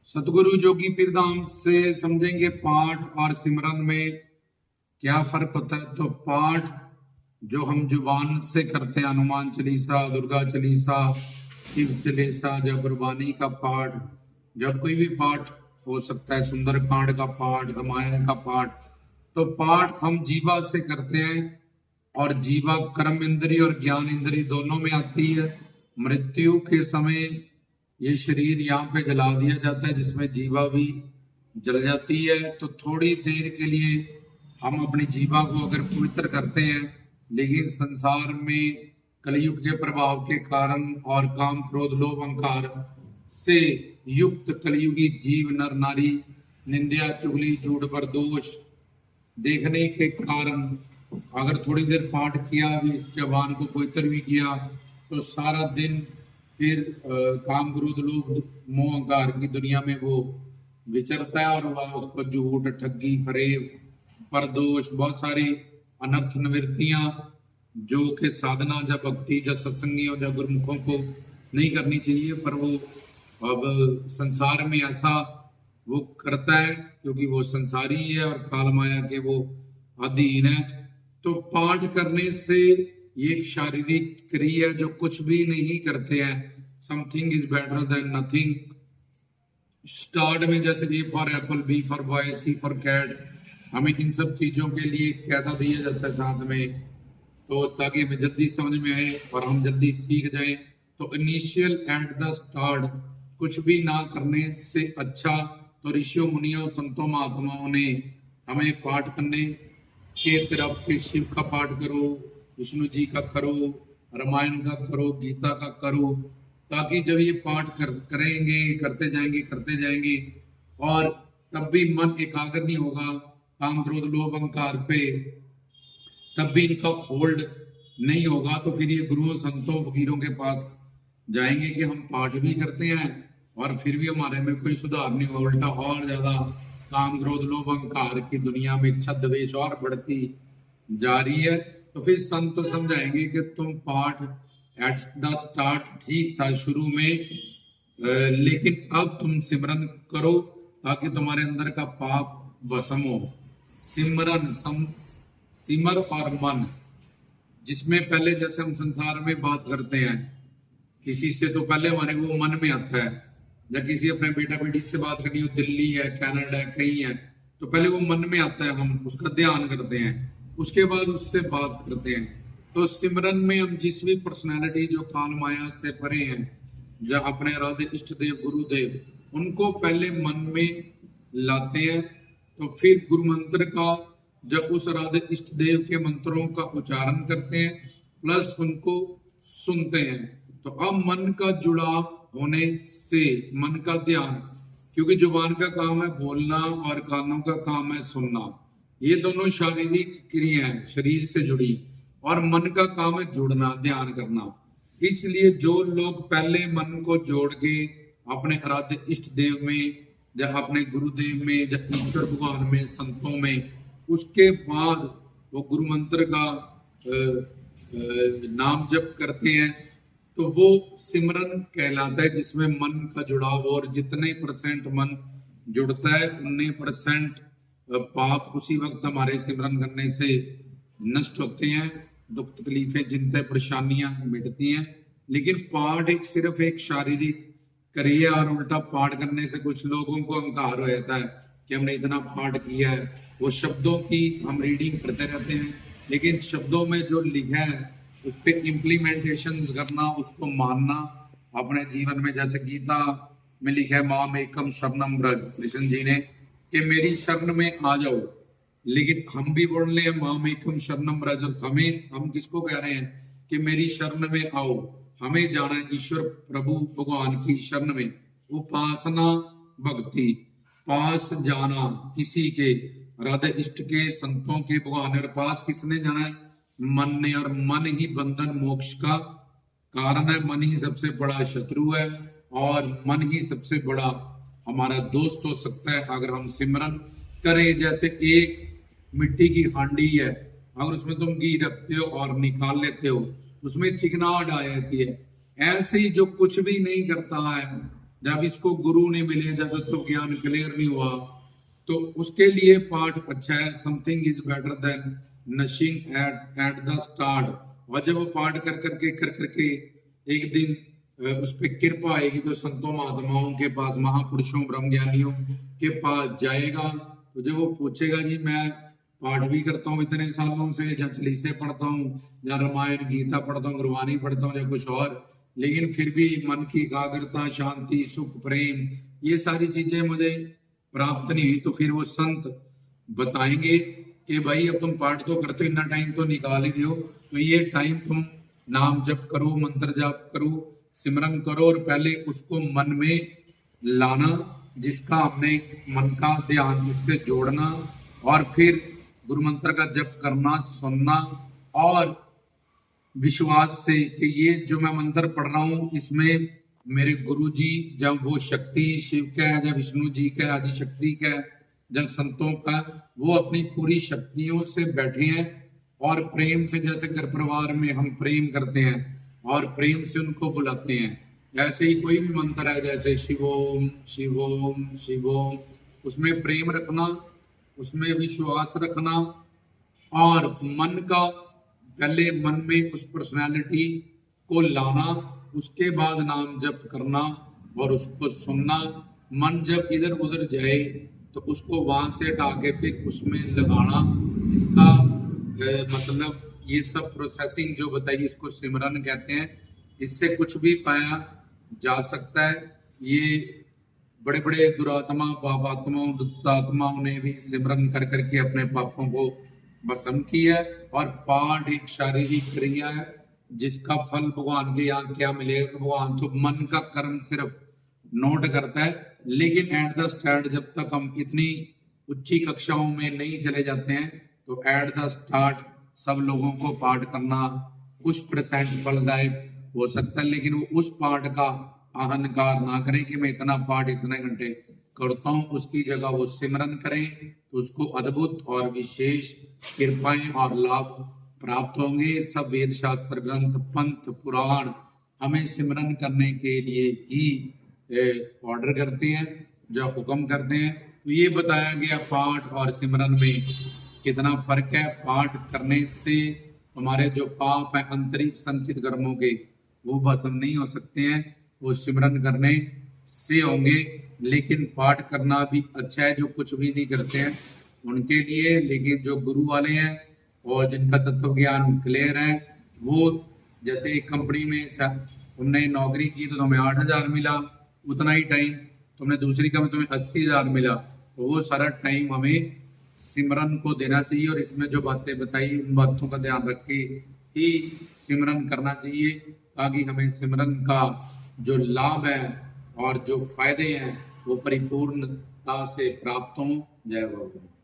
सतगुरु जोगी पीरधाम से समझेंगे पाठ और सिमरन में क्या फर्क होता है। तो पाठ जो हम जुबान से करते हैं, हनुमान चालीसा, दुर्गा चालीसा, शिव चालीसा, या गुरबानी का पाठ, जब कोई भी पाठ हो सकता है, सुंदरकांड का पाठ, रामायण का पाठ, तो पाठ हम जीवा से करते हैं। और जीवा कर्म इंद्री और ज्ञान इंद्री दोनों में आती है। मृत्यु के समय ये शरीर यहाँ पे जला दिया जाता है, जिसमें जीवा भी जल जाती है। तो थोड़ी देर के लिए हम अपनी जीवा को अगर पवित्र करते हैं, लेकिन संसार में कलयुग के प्रभाव के कारण और काम क्रोध लोभ अहंकार से युक्त कलयुगी जीव नर नारी निंदा चुगली झूठ पर दोष देखने के कारण अगर थोड़ी देर पाठ किया, भी इस जवान को पवित्र भी किया, तो सारा दिन फिर काम क्रोध लोभ मोह अहंकार की दुनिया में वो विचरता है। और वह उसको झूठ ठगी फरेब परदोष बहुत सारी अनर्थ निवृत्तियां जो कि साधना या भक्ति या सत्संगियों या गुरुमुखों को नहीं करनी चाहिए, पर वो अब संसार में ऐसा वो करता है क्योंकि वो संसारी है और काल माया के वो अधीन है। तो पाठ करने से ये एक शारीरिक क्रिया जो कुछ भी नहीं करते हैं। Something is better than nothing. Start में जैसे A for apple, B for boy, C for cat, हमें इन सब चीजों के लिए कहता दिया जाता है साथ में, तो ताकि हमें जल्दी समझ में आए और हम जल्दी सीख जाएं। तो इनिशियल एट द स्टार्ट कुछ भी ना करने से अच्छा तो ऋषियों मुनियों संतों महात्माओं ने हमें पाठ करने के तरफ के शिव का पाठ करो, विष्णु जी का करो, रामायण का करो, गीता का करो, ताकि जब ये पाठ करेंगे करते जाएंगे और तब भी मन एकाग्र नहीं होगा काम क्रोध लोभ अहंकार पे, तब भी इनका होल्ड नहीं होगा, तो फिर ये गुरुओं संतों फकीरों के पास जाएंगे कि हम पाठ भी करते हैं और फिर भी हमारे में कोई सुधार नहीं हुआ, उल्टा और ज्यादा काम क्रोध लोभ अहंकार की दुनिया में इच्छा द्वेष और बढ़ती जा रही है। तो फिर संत तो समझाएंगे कि तुम पाठ एट द स्टार्ट ठीक था शुरू में, लेकिन अब तुम सिमरन करो ताकि तुम्हारे अंदर का पाप भस्म हो। सिमरन सिमर और मन, जिसमें पहले जैसे हम संसार में बात करते हैं किसी से, तो पहले हमारे वो मन में आता है। जब किसी अपने बेटा बेटी से बात करनी हो, दिल्ली है, कनाडा है, कहीं है, तो पहले वो मन में आता है, हम उसका ध्यान करते हैं, उसके बाद उससे बात करते हैं। तो सिमरन में हम जिस भी पर्सनैलिटी जो काल माया से परे हैं, या अपने राधे इष्ट देव गुरुदेव, उनको पहले मन में लाते हैं। तो फिर गुरु मंत्र का जब उस राधे इष्ट देव के मंत्रों का उच्चारण करते हैं प्लस उनको सुनते हैं, तो अब मन का जुड़ाव होने से मन का ध्यान, क्योंकि जुबान का काम है बोलना और कानों का काम है सुनना, ये दोनों शारीरिक क्रिया है शरीर से जुड़ी, और मन का काम है जुड़ना ध्यान करना। इसलिए जो लोग पहले मन को जोड़ के अपने आराध्य इष्ट देव में या अपने गुरुदेव में या ईश्वर भगवान में संतों में, उसके बाद वो गुरु मंत्र का नाम जप करते हैं, तो वो सिमरन कहलाता है, जिसमें मन का जुड़ाव, और जितने % मन जुड़ता है 19% पाप उसी वक्त हमारे सिमरन करने से नष्ट होते हैं, दुख तकलीफें चिंताएं परेशानियां मिटती हैं। लेकिन पाठ एक सिर्फ एक शारीरिक क्रिया, और उल्टा पाठ करने से कुछ लोगों को अहंकार हो जाता है कि हमने इतना पाठ किया है। वो शब्दों की हम रीडिंग करते रहते हैं, लेकिन शब्दों में जो लिखा है उस पर इम्प्लीमेंटेशन करना, उसको मानना अपने जीवन में। जैसे गीता में लिखा है माम एकम शरणम ब्रज, कृष्ण जी ने कि मेरी शरण में आ जाओ, लेकिन हम भी बोल रहे हैं माम एकम शरणम ब्रज, हम किसको कह रहे हैं कि मेरी शरण में आओ, हमें जाना है ईश्वर प्रभु भगवान की शरण में। उपासना भक्ति, पास जाना किसी के राधे इष्ट के संतों के भगवान और पास किसने जाना है? मन ने, और मन ही बंधन मोक्ष का कारण है, मन ही सबसे बड़ा शत्रु है और मन ही सबसे बड़ा हमारा दोस्त हो सकता है अगर हम सिमरन करें। जैसे एक मिट्टी की हांडी है, अगर उसमें तुम घी रखते हो और निकाल लेते हो, उसमें चिकनाहट आ जाती है। ऐसे ही जो कुछ भी नहीं करता है, जब इसको गुरु नहीं मिले, जब तो ज्ञान क्लियर नहीं हुआ, तो उसके लिए पाठ अच्छा है। Something is better than nothing at the start. और जब वो पाठ कर करके एक दिन उस पर कृपा आएगी, तो संतों महात्माओं के पास, महापुरुषों ब्रह्मज्ञानियों के पास जाएगा, तो जब वो पूछेगा जी मैं पाठ भी करता हूँ इतने सालों से, या चालीसे पढ़ता हूँ, या रामायण गीता पढ़ता हूँ, गुरबानी पढ़ता हूँ, या कुछ और, लेकिन फिर भी मन की एकाग्रता, शांति, सुख, प्रेम, ये सारी चीजें मुझे प्राप्त नहीं हुई, तो फिर वो संत बताएंगे कि भाई अब तुम पाठ तो करते हो, इतना टाइम तो निकाल ही दो, तो ये टाइम तुम नाम जप करो, मंत्र जाप करो, सिमरन करो, और पहले उसको मन में लाना, जिसका हमने मन का ध्यान उससे जोड़ना, और फिर गुरु मंत्र का जप करना, सुनना, और विश्वास से कि ये जो मैं मंत्र पढ़ रहा हूँ इसमें मेरे गुरु जी, जब वो शक्ति शिव का है, जब विष्णु जी का, आदि शक्ति का, जब संतों का, वो अपनी पूरी शक्तियों से बैठे हैं, और प्रेम से, जैसे घर परिवार में हम प्रेम करते हैं और प्रेम से उनको बुलाते हैं, ऐसे ही कोई भी मंत्र है, जैसे शिवोम शिवोम शिवोम, उसमें प्रेम रखना, उसमें विश्वास रखना, और मन का पहले मन में उस पर्सनालिटी को लाना, उसके बाद नाम जप करना और उसको सुनना। मन जब इधर उधर जाए तो उसको वहां से हटा के फिर उसमें लगाना। इसका मतलब ये सब प्रोसेसिंग जो बताई, इसको सिमरन कहते हैं। इससे कुछ भी पाया जा सकता है। ये बड़े बड़े दुरात्मा, पापात्माओं, दुष्टात्माओं ने भी सिमरन कर करके अपने पापों को भस्म किया। और पाठ एक शारीरिक क्रिया है, जिसका फल भगवान के यहाँ क्या मिलेगा। भगवान तो मन का कर्म सिर्फ नोट करता है, लेकिन एट द स्टार्ट जब तक हम इतनी उच्ची कक्षाओं में नहीं चले जाते हैं, तो एट द स्टार्ट सब लोगों को पाठ करना कुछ परसेंट फलदायक हो सकता है, लेकिन वो उस पाठ का अहंकार ना करें कि मैं इतना पाठ इतने घंटे करता हूँ। उसकी जगह वो सिमरन करें, तो उसको अद्भुत और विशेष कृपाएं और लाभ प्राप्त होंगे। सब वेद शास्त्र ग्रंथ, पंथ, पुराण हमें सिमरन करने के लिए ही ऑर्डर करते हैं, जो हुक्म करते हैं। तो ये बताया गया पाठ और सिमरन में कितना फर्क है। पाठ करने से हमारे जो पाप है अंतरिक्ष संचित कर्मों के, वो भस्म नहीं हो सकते हैं, वो सिमरन करने से होंगे। लेकिन पाठ करना भी अच्छा है, जो कुछ भी नहीं करते हैं उनके लिए। लेकिन जो गुरु वाले हैं और जिनका तत्व ज्ञान क्लियर है, वो जैसे एक कंपनी में तुमने नौकरी की तो तुम्हें 8,000 मिला, उतना ही टाइम तुमने दूसरी कंपनी तुम्हें 80,000 मिला, तो वो सारा टाइम हमें सिमरन को देना चाहिए। और इसमें जो बातें बताई, उन बातों का ध्यान रख के ही सिमरन करना चाहिए, ताकि हमें सिमरन का जो लाभ है और जो फायदे हैं वो परिपूर्णता से प्राप्त हों। जय बाबा।